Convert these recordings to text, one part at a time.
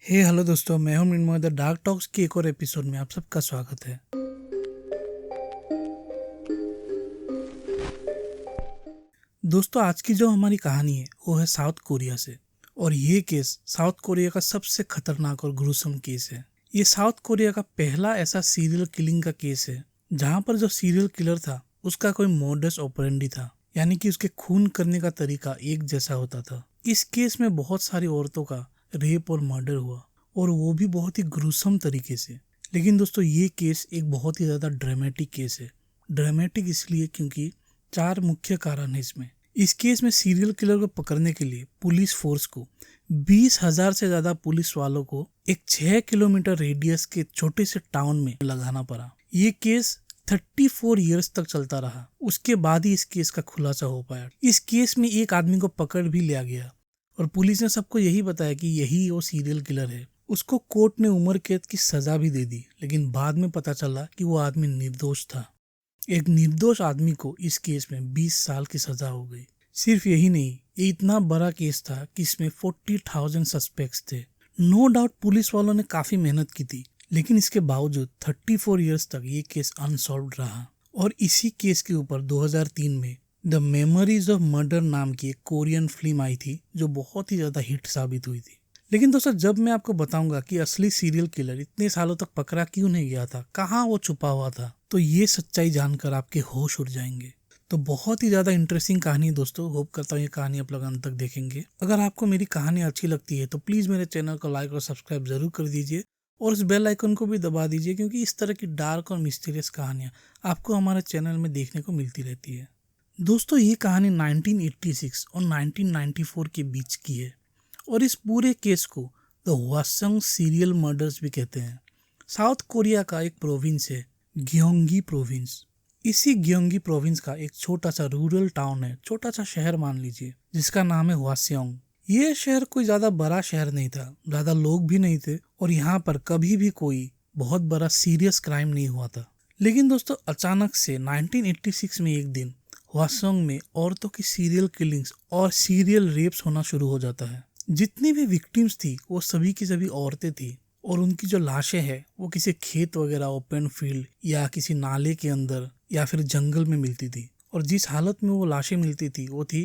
Hello दोस्तों, मैं हूं मृण्मय। द डार्क टॉक्स के एक और एपिसोड में आप सबका स्वागत है। दोस्तों, आज की जो हमारी कहानी है वो है साउथ कोरिया से। और ये केस साउथ कोरिया का सबसे खतरनाक और ग्रुसम केस है। ये साउथ कोरिया का पहला ऐसा सीरियल किलिंग का केस है जहां पर जो सीरियल किलर था उसका कोई मोडस ऑपरेंडी था, यानी कि उसके खून करने का तरीका एक जैसा होता था। इस केस में बहुत सारी औरतों का रेप और मर्डर हुआ, और वो भी बहुत ही ग्रुसम तरीके से। लेकिन दोस्तों, ये केस एक बहुत ही ज़्यादा ड्रामेटिक केस है। ड्रामेटिक इसलिए क्योंकि 4 मुख्य कारण है इसमें। इस केस में सीरियल किलर को पकड़ने के लिए पुलिस फोर्स को 20,000 से ज़्यादा पुलिस वालों को एक 6 किलोमीटर रेडियस के छोटे से टाउन में लगाना पड़ा। ये केस 34 इयर्स तक चलता रहा। उसके बाद ही इस केस का खुलासा हो पाया। इस केस में एक आदमी को पकड़ भी लिया गया और पुलिस ने सबको यही बताया कि यही वो सीरियल किलर है। उसको कोर्ट ने उम्र कैद की सजा भी दे दी, लेकिन बाद में पता चला कि वो आदमी निर्दोष था। एक निर्दोष आदमी को इस केस में 20 साल की सजा हो गई। सिर्फ यही नहीं, ये इतना बड़ा केस था कि इसमें 40,000 सस्पेक्ट्स थे। नो डाउट पुलिस वालों ने काफी मेहनत की थी, लेकिन इसके बावजूद 34 इयर्स तक ये केस अनसॉल्व्ड रहा। और इसी केस के ऊपर 2003 में द मेमोरीज ऑफ मर्डर नाम की एक कोरियन फिल्म आई थी, जो बहुत ही ज्यादा हिट साबित हुई थी। लेकिन दोस्तों, जब मैं आपको बताऊंगा कि असली सीरियल किलर इतने सालों तक पकड़ा क्यों नहीं गया था, कहाँ वो छुपा हुआ था, तो ये सच्चाई जानकर आपके होश उड़ जाएंगे। तो बहुत ही ज्यादा इंटरेस्टिंग कहानी है दोस्तों। होप करता हूँ ये कहानी आप लोग अंत तक देखेंगे। अगर आपको मेरी कहानी अच्छी लगती है तो प्लीज मेरे चैनल को लाइक और सब्सक्राइब जरूर कर दीजिए, और उस बेल आइकन को भी दबा दीजिए, क्योंकि इस तरह की डार्क और मिस्टीरियस कहानियां आपको हमारे चैनल में देखने को मिलती रहती है। दोस्तों, ये कहानी 1986 और 1994 के बीच की है, और इस पूरे केस को द हवासंग सीरियल मर्डर्स भी कहते हैं। साउथ कोरिया का एक प्रोविंस है, ग्योंगी प्रोविंस। इसी ग्योंगी प्रोविंस का एक छोटा सा रूरल टाउन है, छोटा सा शहर मान लीजिए, जिसका नाम है हवास्योंग। ये शहर कोई ज्यादा बड़ा शहर नहीं था, ज्यादा लोग भी नहीं थे, और यहाँ पर कभी भी कोई बहुत बड़ा सीरियस क्राइम नहीं हुआ था। लेकिन दोस्तों, अचानक से 1986 में एक दिन हवासोंग में औरतों की सीरियल किलिंग्स और सीरियल रेप्स होना शुरू हो जाता है। जितनी भी विक्टिम्स थी वो सभी की सभी औरतें थी, और उनकी जो लाशें हैं वो किसी खेत वगैरह, ओपन फील्ड या किसी नाले के अंदर या फिर जंगल में मिलती थी। और जिस हालत में वो लाशें मिलती थी वो थी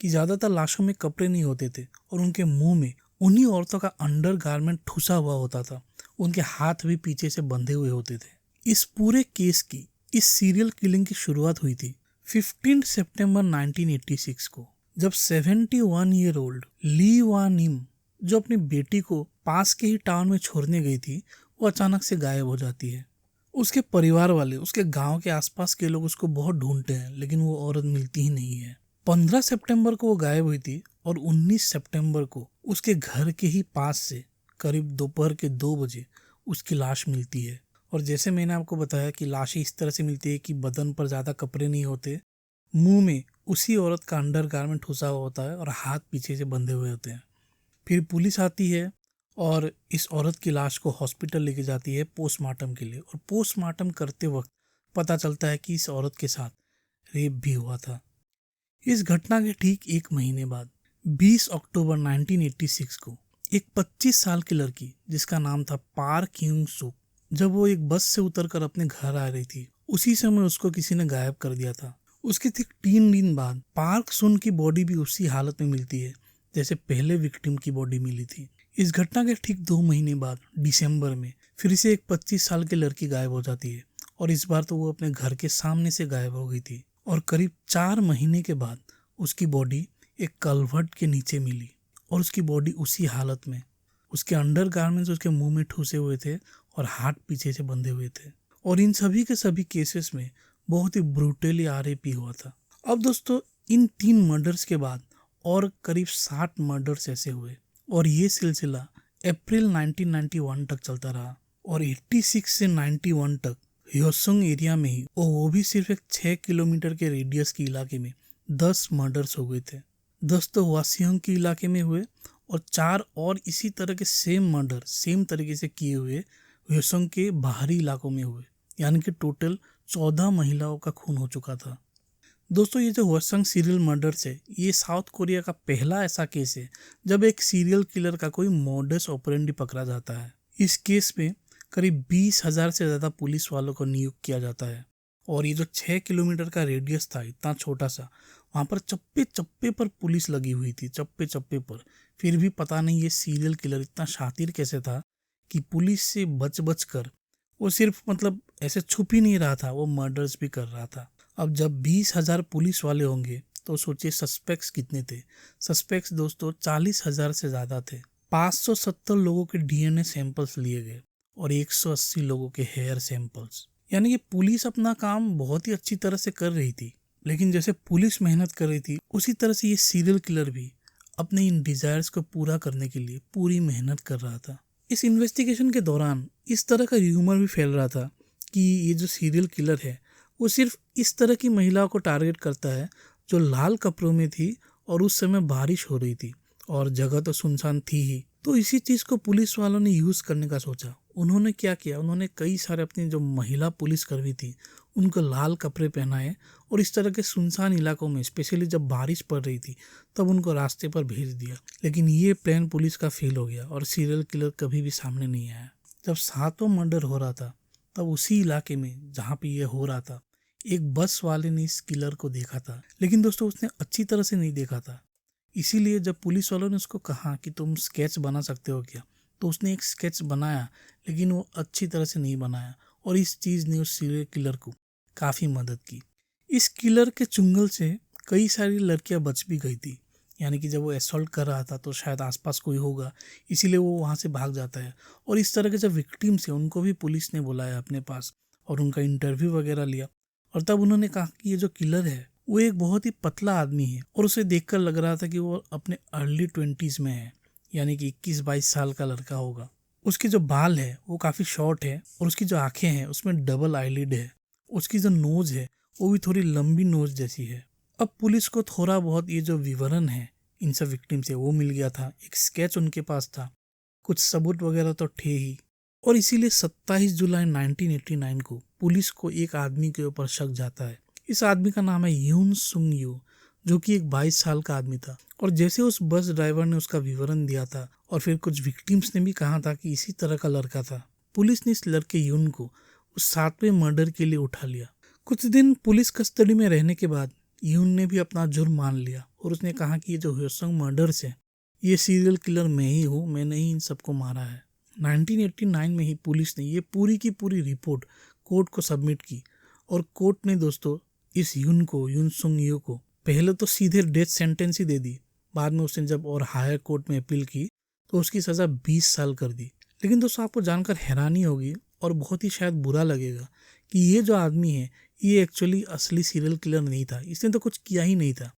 कि ज्यादातर लाशों में कपड़े नहीं होते थे, और उनके मुंह में उन्हीं औरतों का अंडर गारमेंट ठुसा हुआ होता था। उनके हाथ भी पीछे से बंधे हुए होते थे। इस पूरे केस की, इस सीरियल किलिंग की शुरुआत हुई थी 15 सितंबर 1986 को, जब 71 ईयर ओल्ड ली वान निम, जो अपनी बेटी को पास के ही टाउन में छोड़ने गई थी, वो अचानक से गायब हो जाती है। उसके परिवार वाले, उसके गांव के आसपास के लोग उसको बहुत ढूंढते हैं, लेकिन वो औरत मिलती ही नहीं है। 15 सितंबर को वो गायब हुई थी, और 19 सितंबर को उसके घर के ही पास से करीब दोपहर के 2 बजे उसकी लाश मिलती है। और जैसे मैंने आपको बताया कि लाशें इस तरह से मिलती है कि बदन पर ज़्यादा कपड़े नहीं होते, मुंह में उसी औरत का अंडर गारमेंट ठुसा हुआ होता है, और हाथ पीछे से बंधे हुए होते हैं। फिर पुलिस आती है और इस औरत की लाश को हॉस्पिटल लेके जाती है पोस्टमार्टम के लिए। और पोस्टमार्टम करते वक्त पता चलता है कि इस औरत के साथ रेप भी हुआ था। इस घटना के ठीक 1 महीने बाद 20 अक्टूबर 1986 को एक 25 साल की लड़की, जिसका नाम था पार्क ह्यूंग सुक, जब वो एक बस से उतरकर अपने घर आ रही थी, उसी समय उसको किसी ने गायब कर दिया था। उसके ठीक 3 दिन बाद पार्क सुन की बॉडी भी उसी हालत में मिलती है जैसे पहले विक्टिम की बॉडी मिली थी। इस घटना के ठीक 2 महीने बाद दिसंबर में फिर से एक 25 साल की लड़की गायब हो जाती है, और इस बार तो वो अपने घर के सामने से गायब हो गई थी। और करीब 4 महीने के बाद उसकी बॉडी एक कलवर्ट के नीचे मिली, और उसकी बॉडी उसी हालत में, उसके अंडर गारमेंट्स उसके मुंह में ठूसे हुए थे और हाथ पीछे से बंधे हुए थे। और इन सभी के सभी केसेस में बहुत ही ब्रूटली आरएपी हुआ था। अब दोस्तों, इन 3 मर्डर्स के बाद और करीब 60 मर्डर्स ऐसे हुए, और ये सिलसिला अप्रैल 1991 तक चलता रहा। और 86 से 91 तक ह्योसुंग एरिया में ही, और वो भी सिर्फ एक 6 किलोमीटर के रेडियस के इलाके में 10 मर्डर्स हो गए थे। 10 तो हवासियोंग के इलाके में हुए, और 4 और इसी तरह के सेम मर्डर सेम तरीके से किए हुए ह्योसुंग के बाहरी इलाकों में हुए, यानी कि टोटल 14 महिलाओं का खून हो चुका था। दोस्तों ये जो ह्वासंग सीरियल मर्डर्स है, ये साउथ कोरिया का पहला ऐसा केस है जब एक सीरियल किलर का कोई मोडस ऑपरेंडी पकड़ा जाता है। इस केस में करीब 20,000 से ज़्यादा पुलिस वालों को नियुक्त किया जाता है और ये जो 6 किलोमीटर का रेडियस था, इतना छोटा सा, वहाँ पर चप्पे चप्पे पर पुलिस लगी हुई थी, चप्पे चप्पे पर। फिर भी पता नहीं ये सीरियल किलर इतना शातिर कैसे था कि पुलिस से बच बच कर वो सिर्फ ऐसे छुप ही नहीं रहा था, वो मर्डर्स भी कर रहा था। अब जब 20,000 पुलिस वाले होंगे तो सोचिए सस्पेक्ट्स कितने थे। सस्पेक्ट्स दोस्तों 40,000 से ज़्यादा थे। 570 लोगों के डीएनए सैंपल्स लिए गए और 180 लोगों के हेयर सैंपल्स। यानी कि पुलिस अपना काम बहुत ही अच्छी तरह से कर रही थी, लेकिन जैसे पुलिस मेहनत कर रही थी उसी तरह से ये सीरियल किलर भी अपने इन डिजायर्स को पूरा करने के लिए पूरी मेहनत कर रहा था। इस इन्वेस्टिगेशन के दौरान इस तरह का र्यूमर भी फैल रहा था कि ये जो सीरियल किलर है वो सिर्फ इस तरह की महिलाओं को टारगेट करता है जो लाल कपड़ों में थी और उस समय बारिश हो रही थी और जगह तो सुनसान थी ही। तो इसी चीज़ को पुलिस वालों ने यूज़ करने का सोचा। उन्होंने क्या किया, उन्होंने कई सारे अपनी जो महिला पुलिसकर्मी थी उनको लाल कपड़े पहनाए और इस तरह के सुनसान इलाकों में, स्पेशली जब बारिश पड़ रही थी, तब उनको रास्ते पर भेज दिया। लेकिन ये प्लान पुलिस का फेल हो गया और सीरियल किलर कभी भी सामने नहीं आया। जब 7वां मर्डर हो रहा था तब उसी इलाके में जहाँ पे ये हो रहा था एक बस वाले ने इस किलर को देखा था, लेकिन दोस्तों उसने अच्छी तरह से नहीं देखा था। इसीलिए जब पुलिस वालों ने उसको कहा कि तुम स्केच बना सकते हो क्या, तो उसने एक स्केच बनाया, लेकिन वो अच्छी तरह से नहीं बनाया और इस चीज़ ने उस सीरियल किलर को काफ़ी मदद की। इस किलर के चुंगल से कई सारी लड़कियां बच भी गई थी। यानी कि जब वो असॉल्ट कर रहा था तो शायद आसपास कोई होगा, इसीलिए वो वहाँ से भाग जाता है। और इस तरह के जो विक्टिम्स हैं उनको भी पुलिस ने बुलाया अपने पास और उनका इंटरव्यू वगैरह लिया। और तब उन्होंने कहा कि ये जो किलर है वो एक बहुत ही पतला आदमी है और उसे देखकर लग रहा था कि वो अपने अर्ली 20s में है, यानी कि 21-22 साल का लड़का होगा। उसके जो बाल है वो काफ़ी शॉर्ट है और उसकी जो आंखें हैं उसमें डबल आईलिड है। उसकी जो नोज़ है वो भी थोड़ी लंबी नोज़ जैसी है। अब पुलिस को थोड़ा बहुत ये जो विवरण है इन सब विक्टिम से वो मिल गया था, एक स्केच उनके पास था, कुछ सबूत वगैरह तो थे ही। और इसीलिए 27 जुलाई 1989 को पुलिस को एक आदमी के ऊपर शक जाता है। इस आदमी का नाम है यून सुंग यू, जो कि एक 22 साल का आदमी था। और जैसे उस बस ड्राइवर ने उसका विवरण दिया था और फिर कुछ विक्टिम्स ने भी कहा था कि इसी तरह का लड़का था, पुलिस ने इस लड़के यून को उस 7वें मर्डर के लिए उठा लिया। कुछ दिन पुलिस कस्टडी में रहने के बाद यून ने भी अपना जुर्म मान लिया और उसने कहा कि ये जो ह्वासंग मर्डर्स है ये सीरियल किलर मैं ही हूँ, मैंने ही इन सबको मारा है। 1989 में ही पुलिस ने ये पूरी की पूरी रिपोर्ट कोर्ट को सबमिट की और कोर्ट ने दोस्तों इस यून सुंग यू को पहले तो सीधे डेथ सेंटेंस ही दे दी। बाद में उसने जब और हायर कोर्ट में अपील की तो उसकी सज़ा 20 साल कर दी। लेकिन दोस्तों आपको जानकर हैरानी होगी और बहुत ही शायद बुरा लगेगा कि ये जो आदमी है ये एक्चुअली असली सीरियल किलर नहीं था। इसने तो कुछ किया ही नहीं था।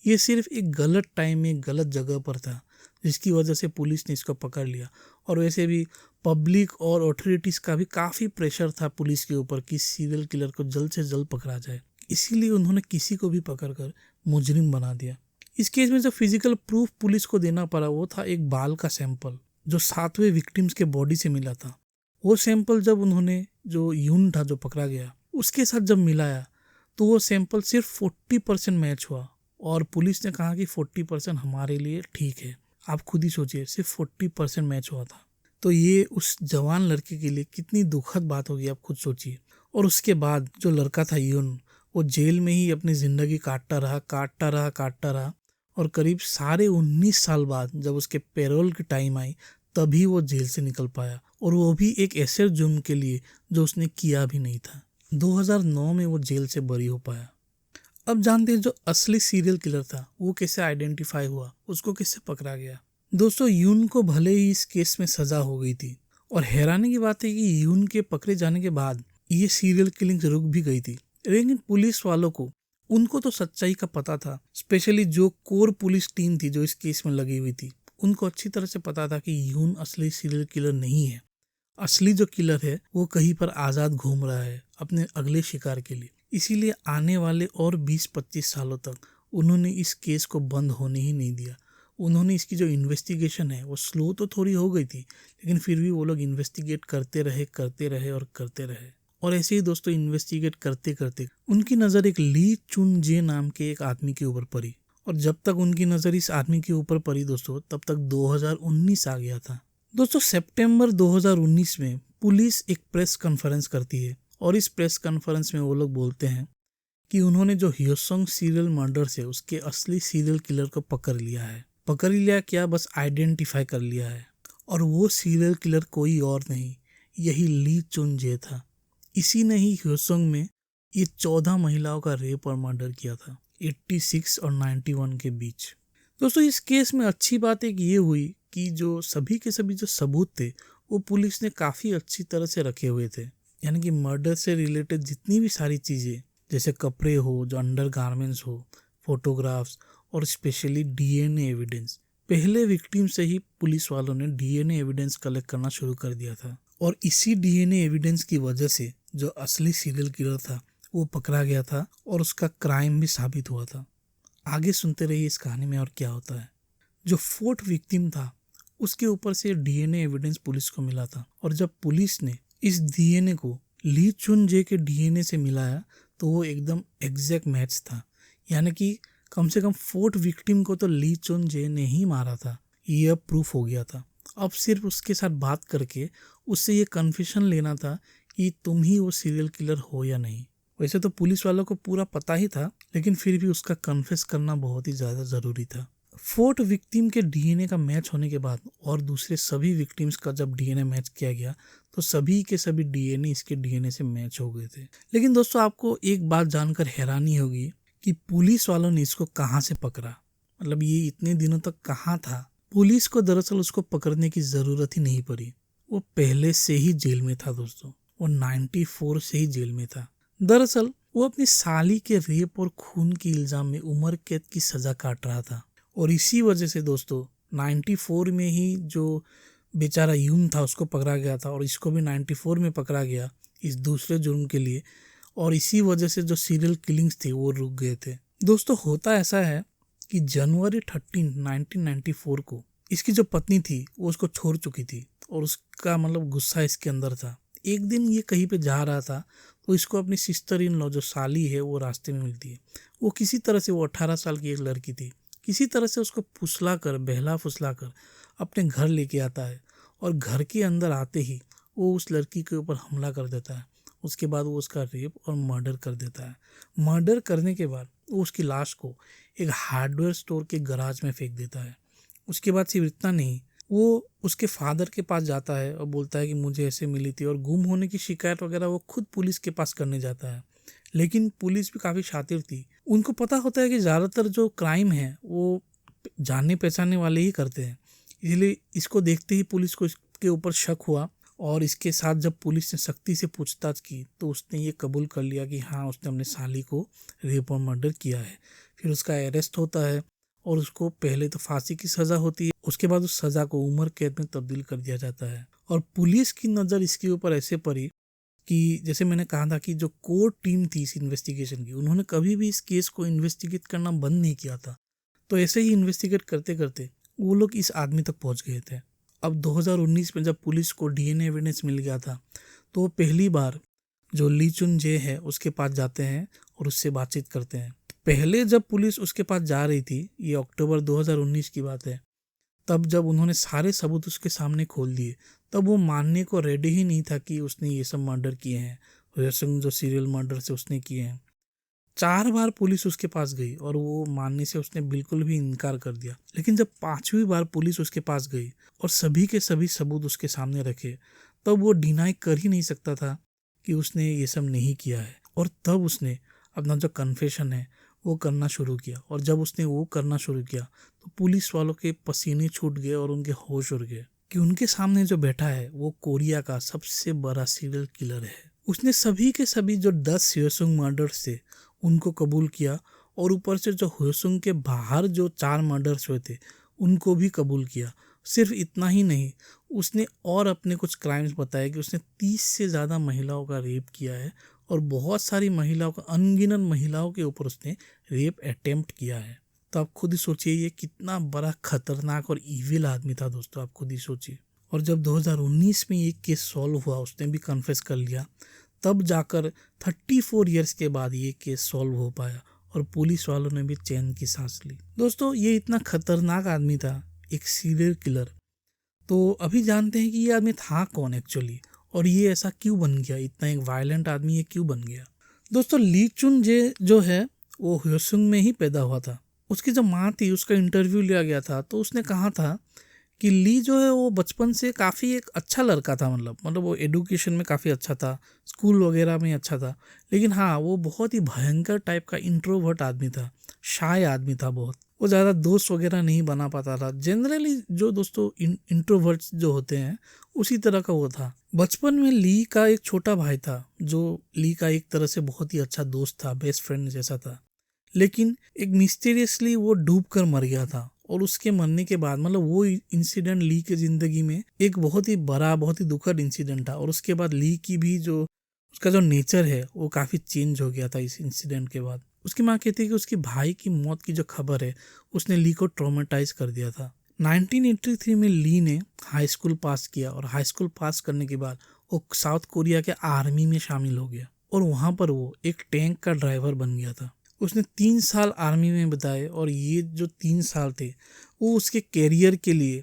ये सिर्फ एक गलत टाइम में गलत जगह पर था, जिसकी वजह से पुलिस ने इसको पकड़ लिया। और वैसे भी पब्लिक और अथॉरिटीज़ का भी काफ़ी प्रेशर था पुलिस के ऊपर कि सीरियल किलर को जल्द से जल्द पकड़ा जाए, इसीलिए उन्होंने किसी को भी पकड़कर मुजरिम बना दिया। इस केस में जो फिजिकल प्रूफ पुलिस को देना पड़ा वो था एक बाल का सैंपल जो 7वें विक्टिम्स के बॉडी से मिला था। वो सैंपल जब उन्होंने जो यून था जो पकड़ा गया उसके साथ जब मिलाया तो वो सैंपल सिर्फ 40% मैच हुआ और पुलिस ने कहा कि 40% हमारे लिए ठीक है। आप खुद ही सोचिए, सिर्फ 40% मैच हुआ था। तो ये उस जवान लड़के के लिए कितनी दुखद बात होगी, आप खुद सोचिए। और उसके बाद जो लड़का था यून, वो जेल में ही अपनी ज़िंदगी काटता रहा और करीब साढ़े 19 साल बाद जब उसके पैरोल की टाइम आई तभी वो जेल से निकल पाया, और वो भी एक ऐसे जुर्म के लिए जो उसने किया भी नहीं था। 2009 में वो जेल से बरी हो पाया। अब जानते हैं जो असली सीरियल किलर था वो कैसे आइडेंटिफाई हुआ, उसको कैसे पकड़ा गया। दोस्तों यून को भले ही इस केस में सजा हो गई थी और हैरानी की बात है कि यून के पकड़े जाने के बाद ये सीरियल किलिंग रुक भी गई थी, लेकिन पुलिस वालों को उनको तो सच्चाई का पता था। स्पेशली जो कोर पुलिस टीम थी जो इस केस में लगी हुई थी, उनको अच्छी तरह से पता था कि यून असली सीरियल किलर नहीं है। असली जो किलर है वो कहीं पर आज़ाद घूम रहा है अपने अगले शिकार के लिए। इसीलिए आने वाले और 20-25 सालों तक उन्होंने इस केस को बंद होने ही नहीं दिया। उन्होंने इसकी जो इन्वेस्टिगेशन है वो स्लो तो थोड़ी हो गई थी, लेकिन फिर भी वो लोग इन्वेस्टिगेट करते रहे और करते रहे। और ऐसे ही दोस्तों इन्वेस्टिगेट करते करते उनकी नज़र एक ली चुन जे नाम के एक आदमी के ऊपर पड़ी। और जब तक उनकी नज़र इस आदमी के ऊपर पड़ी दोस्तों, तब तक 2019 आ गया था। दोस्तों सितंबर 2019 में पुलिस एक प्रेस कॉन्फ्रेंस करती है और इस प्रेस कॉन्फ्रेंस में वो लोग बोलते हैं कि उन्होंने जो ह्योसोंग सीरियल मर्डर से उसके असली सीरियल किलर को पकड़ लिया है। पकड़ लिया क्या, बस आइडेंटिफाई कर लिया है। और वो सीरियल किलर कोई और नहीं, यही ली चुन जे था। इसी ने ही ह्योसोंग में ये 14 महिलाओं का रेप और मर्डर किया था 86 और 91 के बीच। दोस्तों इस केस में अच्छी बात एक ये हुई कि जो सभी के सभी जो सबूत थे वो पुलिस ने काफ़ी अच्छी तरह से रखे हुए थे। यानी कि मर्डर से रिलेटेड जितनी भी सारी चीज़ें, जैसे कपड़े हो, जो अंडर गारमेंट्स हो, फोटोग्राफ्स और स्पेशली डीएनए एविडेंस, पहले विक्टिम से ही पुलिस वालों ने डीएनए एविडेंस कलेक्ट करना शुरू कर दिया था। और इसी डीएनए एविडेंस की वजह से जो असली सीरियल किलर था वो पकड़ा गया था और उसका क्राइम भी साबित हुआ था। आगे सुनते रहिए इस कहानी में और क्या होता है। जो फोर्थ विक्टिम था उसके ऊपर से डीएनए एविडेंस पुलिस को मिला था और जब पुलिस ने इस डीएनए को ली चुन जे के डीएनए से मिलाया तो वो एकदम एग्जैक्ट मैच था। यानी कि कम से कम फोर्थ विक्टिम को तो ली चुन जे ने ही मारा था, ये अब प्रूफ हो गया था। अब सिर्फ उसके साथ बात करके उससे ये कन्फेशन लेना था कि तुम ही वो सीरियल किलर हो या नहीं। वैसे तो पुलिस वालों को पूरा पता ही था, लेकिन फिर भी उसका कन्फेस करना बहुत ही ज़्यादा ज़रूरी था। फोर्थ विक्टिम के डीएनए का मैच होने के बाद और दूसरे सभी विक्टिम्स का जब डीएनए मैच किया गया तो सभी के सभी डीएनए इसके डीएनए से मैच हो गए थे। लेकिन दोस्तों आपको एक बात जानकर हैरानी होगी कि पुलिस वालों ने इसको कहाँ से पकड़ा। मतलब ये इतने दिनों तक कहाँ था। पुलिस को दरअसल उसको पकड़ने की ज़रूरत ही नहीं पड़ी, वो पहले से ही जेल में था दोस्तों। वो 94 से ही जेल में था। दरअसल वो अपनी साली के रेप और खून के इल्ज़ाम में उम्र कैद की सज़ा काट रहा था और इसी वजह से दोस्तों 94 में ही जो बेचारा यून था उसको पकड़ा गया था और इसको भी 94 में पकड़ा गया इस दूसरे जुर्म के लिए। और इसी वजह से जो सीरियल किलिंग्स थे वो रुक गए थे। दोस्तों होता ऐसा है कि जनवरी 13, 1994 को इसकी जो पत्नी थी वो उसको छोड़ चुकी थी और उसका मतलब गुस्सा इसके अंदर था। एक दिन ये कहीं पे जा रहा था तो इसको अपनी सिस्टर इन लॉ जो साली है वो रास्ते में मिलती है। वो किसी तरह से, वो 18 साल की एक लड़की थी, किसी तरह से उसको फुसला कर, बहला फुसला कर अपने घर लेके आता है और घर के अंदर आते ही वो उस लड़की के ऊपर हमला कर देता है। उसके बाद वो उसका रेप और मर्डर कर देता है। मर्डर करने के बाद वो उसकी लाश को एक हार्डवेयर स्टोर के गराज में फेंक देता है। उसके बाद सिर्फ इतना नहीं, वो उसके फादर के पास जाता है और बोलता है कि मुझे ऐसे मिली थी और गुम होने की शिकायत वगैरह वो खुद पुलिस के पास करने जाता है। लेकिन पुलिस भी काफ़ी शातिर थी, उनको पता होता है कि ज़्यादातर जो क्राइम है वो जाने पहचाने वाले ही करते हैं, इसलिए इसको देखते ही पुलिस को इसके ऊपर शक हुआ और इसके साथ जब पुलिस ने सख्ती से पूछताछ की तो उसने ये कबूल कर लिया कि हाँ उसने अपने साली को रेप और मर्डर किया है। फिर उसका अरेस्ट होता है और उसको पहले तो फांसी की सज़ा होती है, उसके बाद उस सज़ा को उम्र कैद में तब्दील कर दिया जाता है। और पुलिस की नज़र इसके ऊपर ऐसे पड़ी कि जैसे मैंने कहा था कि जो कोर टीम थी इस इन्वेस्टिगेशन की, उन्होंने कभी भी इस केस को इन्वेस्टिगेट करना बंद नहीं किया था। तो ऐसे ही इन्वेस्टिगेट करते करते वो लोग इस आदमी तक पहुंच गए थे। अब 2019 में जब पुलिस को डीएनए एविडेंस मिल गया था तो वो पहली बार जो ली चुन जे है उसके पास जाते हैं और उससे बातचीत करते हैं। पहले जब पुलिस उसके पास जा रही थी, ये अक्टूबर 2019 की बात है, तब जब उन्होंने सारे सबूत उसके सामने खोल दिए तब वो मानने को रेडी ही नहीं था कि उसने ये सब मर्डर किए हैं, ह्योसोंग जो सीरियल मर्डर से उसने किए हैं। 4 बार पुलिस उसके पास गई और वो मानने से उसने बिल्कुल भी इनकार कर दिया। लेकिन जब 5वीं बार पुलिस उसके पास गई और सभी के सभी सबूत उसके सामने रखे तब वो डिनाई कर ही नहीं सकता था कि उसने ये सब नहीं किया है। और तब उसने अपना जो कन्फेशन है वो करना शुरू किया और जब उसने वो करना शुरू किया तो पुलिस वालों के पसीने छूट गए और उनके होश उड़ गए कि उनके सामने जो बैठा है वो कोरिया का सबसे बड़ा सीरियल किलर है। उसने सभी के सभी जो 10 ह्योसोंग मर्डर्स थे उनको कबूल किया और ऊपर से जो ह्योसोंग के बाहर जो 4 मर्डर्स हुए थे उनको भी कबूल किया। सिर्फ इतना ही नहीं, उसने और अपने कुछ क्राइम्स बताए कि उसने 30 से ज़्यादा महिलाओं का रेप किया है और बहुत सारी महिलाओं का, अनगिनत महिलाओं के ऊपर उसने रेप अटेम्प्ट किया है। तो आप खुद ही सोचिए ये कितना बड़ा खतरनाक और इविल आदमी था दोस्तों, आप खुद ही सोचिए। और जब 2019 में ये केस सॉल्व हुआ, उसने भी कन्फेस कर लिया, तब जाकर 34 इयर्स के बाद ये केस सॉल्व हो पाया और पुलिस वालों ने भी चैन की सांस ली। दोस्तों, ये इतना खतरनाक आदमी था, एक सीरियल किलर। तो अभी जानते हैं कि ये आदमी था कौन एक्चुअली, और ये ऐसा क्यों बन गया, इतना एक वायलेंट आदमी ये क्यों बन गया। दोस्तों, ली चुन जे जो है वो ह्योसुंग में ही पैदा हुआ था। उसकी जो माँ थी उसका इंटरव्यू लिया गया था, तो उसने कहा था कि ली जो है वो बचपन से काफ़ी एक अच्छा लड़का था, मतलब वो एडुकेशन में काफ़ी अच्छा था, स्कूल वगैरह में अच्छा था। लेकिन हाँ, वो बहुत ही भयंकर टाइप का इंट्रोवर्ट आदमी था, शाय आदमी था बहुत। वो ज़्यादा दोस्त वगैरह नहीं बना पाता था। जनरली जो दोस्तों इंट्रोवर्ट्स जो होते हैं उसी तरह का वो था। बचपन में ली का एक छोटा भाई था जो ली का एक तरह से बहुत ही अच्छा दोस्त था, बेस्ट फ्रेंड जैसा था। लेकिन एक मिस्टीरियसली वो डूब कर मर गया था, और उसके मरने के बाद मतलब वो इंसिडेंट ली के ज़िंदगी में एक बहुत ही बड़ा, बहुत ही दुखद इंसिडेंट था। और उसके बाद ली की भी जो उसका जो नेचर है वो काफ़ी चेंज हो गया था इस इंसिडेंट के बाद। उसकी माँ कहती है कि उसके भाई की मौत की जो खबर है उसने ली को ट्रॉमेटाइज कर दिया था। 1983 में ली ने हाई स्कूल पास किया, और हाई स्कूल पास करने के बाद वो साउथ कोरिया के आर्मी में शामिल हो गया, और वहाँ पर वो एक टैंक का ड्राइवर बन गया था। उसने 3 साल आर्मी में बिताए, और ये जो 3 साल थे वो उसके कैरियर के लिए,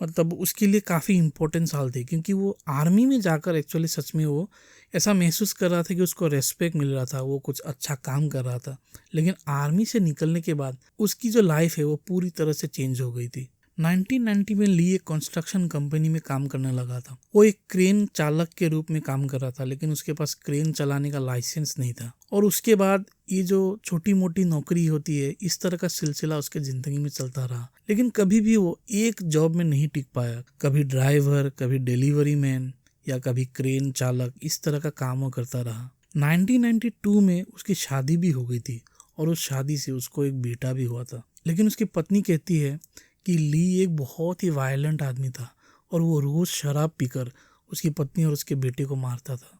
मतलब उसके लिए काफ़ी इम्पोर्टेंट साल थे, क्योंकि वो आर्मी में जाकर एक्चुअली सच में वो ऐसा महसूस कर रहा था कि उसको रेस्पेक्ट मिल रहा था, वो कुछ अच्छा काम कर रहा था। लेकिन आर्मी से निकलने के बाद उसकी जो लाइफ है वो पूरी तरह से चेंज हो गई थी। 1990 में ली एक कंस्ट्रक्शन कंपनी में काम करने लगा था। वो एक क्रेन चालक के रूप में काम कर रहा था, लेकिन उसके पास क्रेन चलाने का लाइसेंस नहीं था। और उसके बाद ये जो छोटी मोटी नौकरी होती है, इस तरह का सिलसिला उसके ज़िंदगी में चलता रहा। लेकिन कभी भी वो एक जॉब में नहीं टिक पाया। कभी ड्राइवर, कभी डिलीवरी मैन, या कभी क्रेन चालक, इस तरह का काम वो करता रहा। 1992 में उसकी शादी भी हो गई थी, और उस शादी से उसको एक बेटा भी हुआ था। लेकिन उसकी पत्नी कहती है कि ली एक बहुत ही वायलेंट आदमी था, और वो रोज़ शराब पीकर उसकी पत्नी और उसके बेटे को मारता था।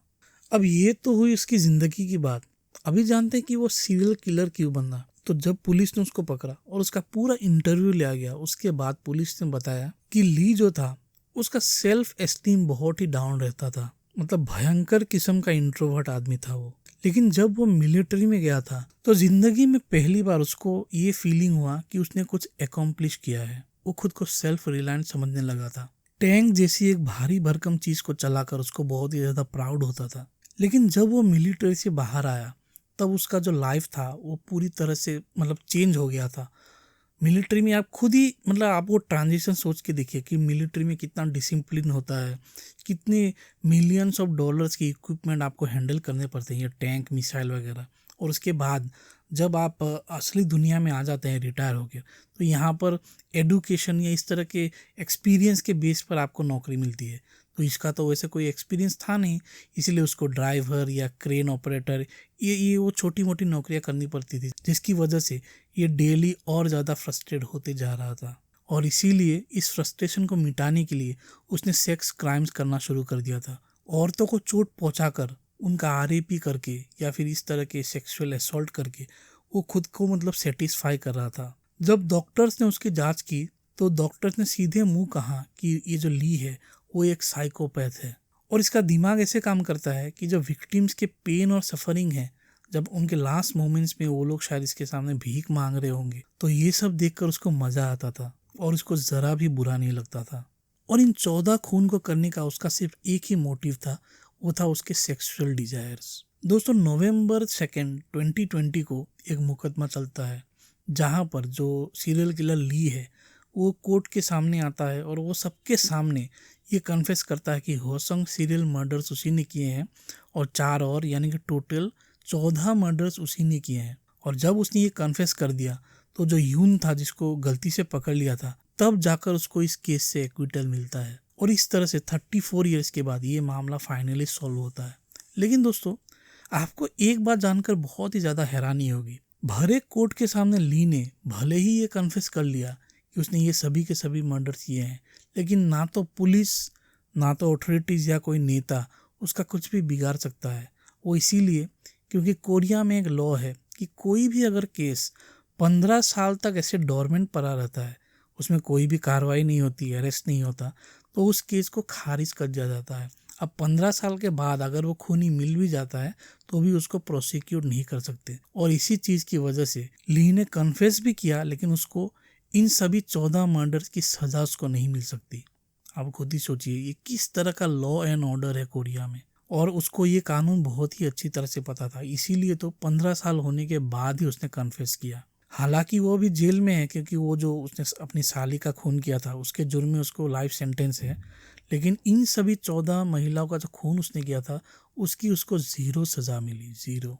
अब ये तो हुई उसकी ज़िंदगी की बात। अभी जानते हैं कि वो सीरियल किलर क्यों बना। तो जब पुलिस ने उसको पकड़ा और उसका पूरा इंटरव्यू लिया गया, उसके बाद पुलिस ने बताया कि ली जो था उसका सेल्फ एस्टीम बहुत ही डाउन रहता था, मतलब भयंकर किस्म का इंट्रोवर्ट आदमी था वो। लेकिन जब वो मिलिट्री में गया था तो जिंदगी में पहली बार उसको ये फीलिंग हुआ कि उसने कुछ अकॉम्प्लिश किया है। वो खुद को सेल्फ रिलायंट समझने लगा था। टैंक जैसी एक भारी भरकम चीज को चलाकर उसको बहुत ही ज्यादा प्राउड होता था। लेकिन जब वो मिलिट्री से बाहर आया तब उसका जो लाइफ था वो पूरी तरह से मतलब चेंज हो गया था। मिलिट्री में आप खुद ही मतलब आप वो ट्रांजिशन सोच के देखिए कि मिलिट्री में कितना डिसिप्लिन होता है, कितने मिलियंस ऑफ डॉलर्स के इक्विपमेंट आपको हैंडल करने पड़ते हैं, ये टैंक, मिसाइल वगैरह। और उसके बाद जब आप असली दुनिया में आ जाते हैं रिटायर होकर, तो यहाँ पर एडुकेशन या इस तरह के एक्सपीरियंस के बेस पर आपको नौकरी मिलती है। तो इसका तो वैसे कोई एक्सपीरियंस था नहीं, इसलिए उसको ड्राइवर या क्रेन ऑपरेटर ये वो छोटी मोटी नौकरियां करनी पड़ती थी, जिसकी वजह से ये डेली और ज़्यादा फ्रस्ट्रेट होते जा रहा था। और इसीलिए इस फ्रस्ट्रेशन को मिटाने के लिए उसने सेक्स क्राइम्स करना शुरू कर दिया था। औरतों को चोट पहुंचाकर, उनका आरएपी करके या फिर इस तरह के सेक्सुअल असॉल्ट करके वो खुद को मतलब सेटिस्फाई कर रहा था। जब डॉक्टर्स ने उसकी जांच की तो डॉक्टर्स ने सीधे मुंह कहा कि ये जो ली है वो एक साइकोपैथ है। और इसका दिमाग ऐसे काम करता है कि जो विक्टिम्स के पेन और सफरिंग है, जब उनके लास्ट मोमेंट्स में वो लोग शायद इसके सामने भीख मांग रहे होंगे, तो ये सब देखकर उसको मजा आता था और उसको जरा भी बुरा नहीं लगता था। और इन 14 खून को करने का उसका सिर्फ एक ही मोटिव था, वो था उसके सेक्सुअल डिजायर्स। दोस्तों, नवंबर 2, 2020 को एक मुकदमा चलता है जहां पर जो सीरियल किलर ली है वो कोर्ट के सामने आता है, और वो सबके सामने ये कन्फेस करता है कि होसंग सीरियल मर्डर्स उसी ने किए हैं, और 4 और यानी कि टोटल 14 मर्डर्स उसी ने किए हैं। और जब उसने ये कन्फेस कर दिया तो जो यून था जिसको गलती से पकड़ लिया था, तब जाकर उसको इस केस से एक्विटल मिलता है। और इस तरह से 34 इयर्स के बाद ये मामला फाइनली सॉल्व होता है। लेकिन दोस्तों, आपको एक बात जानकर बहुत ही ज़्यादा हैरानी होगी। भरे कोर्ट के सामने ली ने भले ही ये कन्फेस कर लिया कि उसने ये सभी के सभी मर्डर किए हैं, लेकिन ना तो पुलिस, ना तो अथॉरिटीज़ या कोई नेता उसका कुछ भी बिगाड़ सकता है। वो इसीलिए क्योंकि कोरिया में एक लॉ है कि कोई भी अगर केस 15 साल तक ऐसे डोरमेंट पड़ा रहता है, उसमें कोई भी कार्रवाई नहीं होती, अरेस्ट नहीं होता, तो उस केस को खारिज कर दिया जाता है। अब 15 साल के बाद अगर वो खूनी मिल भी जाता है तो भी उसको प्रोसिक्यूट नहीं कर सकते। और इसी चीज़ की वजह से ली ने कन्फेस भी किया, लेकिन उसको इन सभी 14 मर्डर्स की सज़ा उसको नहीं मिल सकती। आप खुद ही सोचिए ये किस तरह का लॉ एंड ऑर्डर है कोरिया में। और उसको ये कानून बहुत ही अच्छी तरह से पता था, इसीलिए तो 15 साल होने के बाद ही उसने कन्फेस किया। हालांकि वो भी जेल में है, क्योंकि वो जो उसने अपनी साली का खून किया था उसके जुर्म में उसको लाइफ सेंटेंस है। लेकिन इन सभी 14 महिलाओं का जो खून उसने किया था उसकी उसको 0 सज़ा मिली, 0।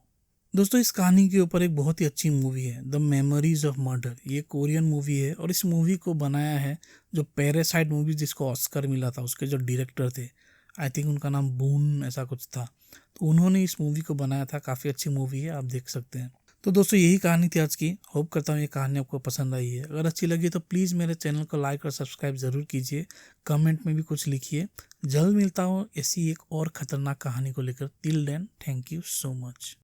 दोस्तों इस कहानी के ऊपर एक बहुत ही अच्छी मूवी है, द मेमोरीज ऑफ मर्डर। ये कोरियन मूवी है और इस मूवी को बनाया है जो पैरासाइट मूवी जिसको ऑस्कर मिला था, उसके जो डायरेक्टर थे, आई थिंक उनका नाम बून ऐसा कुछ था, तो उन्होंने इस मूवी को बनाया था। काफ़ी अच्छी मूवी है, आप देख सकते हैं। तो दोस्तों यही कहानी थी आज की। होप करता हूँ ये कहानी आपको पसंद आई है। अगर अच्छी लगी तो प्लीज़ मेरे चैनल को लाइक और सब्सक्राइब ज़रूर कीजिए। कमेंट में भी कुछ लिखिए। जल्द मिलता हूँ ऐसी एक और ख़तरनाक कहानी को लेकर। Till then, thank you so much.